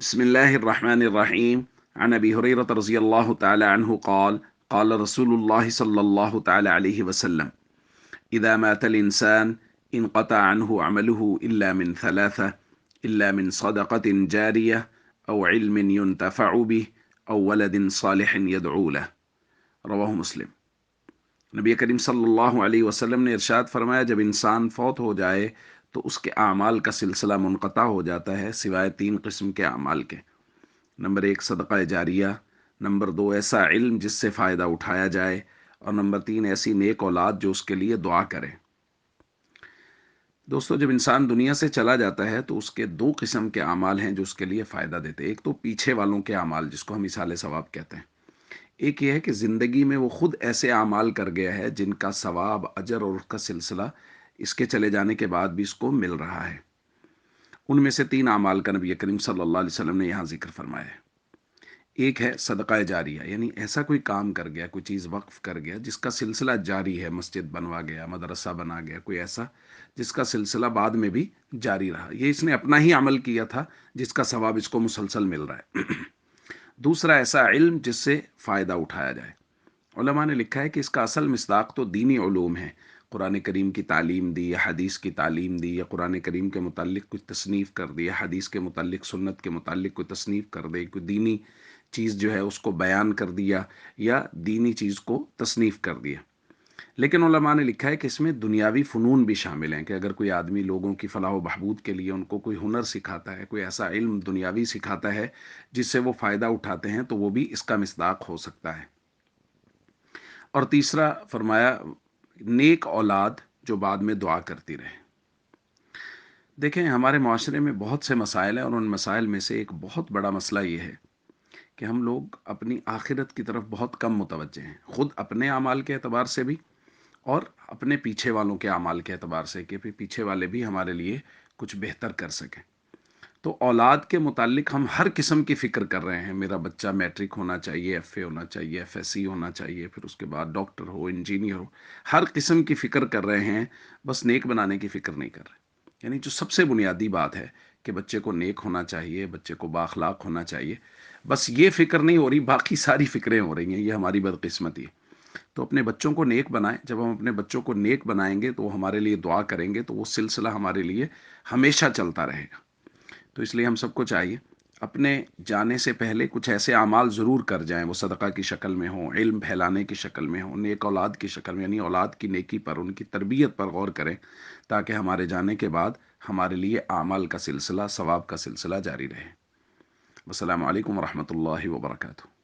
بسم الله الرحمن الرحيم. عن أبي هريرة رضي الله تعالى عنه قال قال رسول الله صلى الله تعالى عليه وسلم: إذا مات الإنسان انقطع عنه عمله إلا من ثلاثة: إلا من صدقة جارية أو علم ينتفع به أو ولد صالح يدعو له. رواہ مسلم۔ نبی کریم صلی اللہ علیہ وسلم نے ارشاد فرمایا، جب انسان فوت ہو جائے تو اس کے اعمال کا سلسلہ منقطع ہو جاتا ہے سوائے تین قسم کے اعمال کے۔ نمبر ایک صدقہ جاریہ، نمبر دو ایسا علم جس سے فائدہ اٹھایا جائے، اور نمبر تین ایسی نیک اولاد جو اس کے لیے دعا کرے۔ دوستو، جب انسان دنیا سے چلا جاتا ہے تو اس کے دو قسم کے اعمال ہیں جو اس کے لیے فائدہ دیتے ہیں۔ ایک تو پیچھے والوں کے اعمال جس کو ہم اصالہ ثواب کہتے ہیں، ایک یہ ہے کہ زندگی میں وہ خود ایسے اعمال کر گیا ہے جن کا ثواب، اجر اور اس کا سلسلہ اس کے چلے جانے کے بعد بھی اس کو مل رہا ہے۔ ان میں سے تین اعمال کا نبی کریم صلی اللہ علیہ وسلم نے یہاں ذکر فرمایا ہے۔ ایک ہے صدقہ جاریہ، یعنی ایسا کوئی کام کر گیا، کوئی چیز وقف کر گیا جس کا سلسلہ جاری ہے، مسجد بنوا گیا، مدرسہ بنا گیا، کوئی ایسا جس کا سلسلہ بعد میں بھی جاری رہا۔ یہ اس نے اپنا ہی عمل کیا تھا جس کا ثواب اس کو مسلسل مل رہا ہے۔ دوسرا ایسا علم جس سے فائدہ اٹھایا جائے۔ علماء نے لکھا ہے کہ اس کا اصل مصداق تو دینی علوم ہے، قرآن کریم کی تعلیم دی یا حدیث کی تعلیم دی، یا قرآن کریم کے متعلق کچھ تصنیف کر دی، یا حدیث کے متعلق، سنت کے متعلق کوئی تصنیف کر دے، کوئی دینی چیز جو ہے اس کو بیان کر دیا یا دینی چیز کو تصنیف کر دیا۔ لیکن علماء نے لکھا ہے کہ اس میں دنیاوی فنون بھی شامل ہیں، کہ اگر کوئی آدمی لوگوں کی فلاح و بہبود کے لیے ان کو کوئی ہنر سکھاتا ہے، کوئی ایسا علم دنیاوی سکھاتا ہے جس سے وہ فائدہ اٹھاتے ہیں، تو وہ بھی اس کا مصداق ہو سکتا ہے۔ اور تیسرا فرمایا نیک اولاد جو بعد میں دعا کرتی رہے۔ دیکھیں، ہمارے معاشرے میں بہت سے مسائل ہیں، اور ان مسائل میں سے ایک بہت بڑا مسئلہ یہ ہے کہ ہم لوگ اپنی آخرت کی طرف بہت کم متوجہ ہیں، خود اپنے اعمال کے اعتبار سے بھی اور اپنے پیچھے والوں کے اعمال کے اعتبار سے، کہ پیچھے والے بھی ہمارے لیے کچھ بہتر کر سکیں۔ تو اولاد کے متعلق ہم ہر قسم کی فکر کر رہے ہیں۔ میرا بچہ میٹرک ہونا چاہیے، ایف اے ہونا چاہیے، ایف ایس سی ہونا چاہیے، پھر اس کے بعد ڈاکٹر ہو، انجینئر ہو، ہر قسم کی فکر کر رہے ہیں، بس نیک بنانے کی فکر نہیں کر رہے۔ یعنی جو سب سے بنیادی بات ہے کہ بچے کو نیک ہونا چاہیے، بچے کو بااخلاق ہونا چاہیے، بس یہ فکر نہیں ہو رہی، باقی ساری فکریں ہو رہی ہیں۔ یہ ہماری بدقسمتی ہے۔ تو اپنے بچوں کو نیک بنائیں۔ جب ہم اپنے بچوں کو نیک بنائیں گے تو وہ ہمارے لیے دعا کریں گے، تو وہ سلسلہ ہمارے لیے ہمیشہ چلتا رہے گا۔ تو اس لیے ہم سب کو چاہیے اپنے جانے سے پہلے کچھ ایسے اعمال ضرور کر جائیں، وہ صدقہ کی شکل میں ہوں، علم پھیلانے کی شکل میں ہوں، نیک اولاد کی شکل میں، یعنی اولاد کی نیکی پر، ان کی تربیت پر غور کریں، تاکہ ہمارے جانے کے بعد ہمارے لیے اعمال کا سلسلہ، ثواب کا سلسلہ جاری رہے۔ السلام علیکم ورحمۃ اللہ وبرکاتہ۔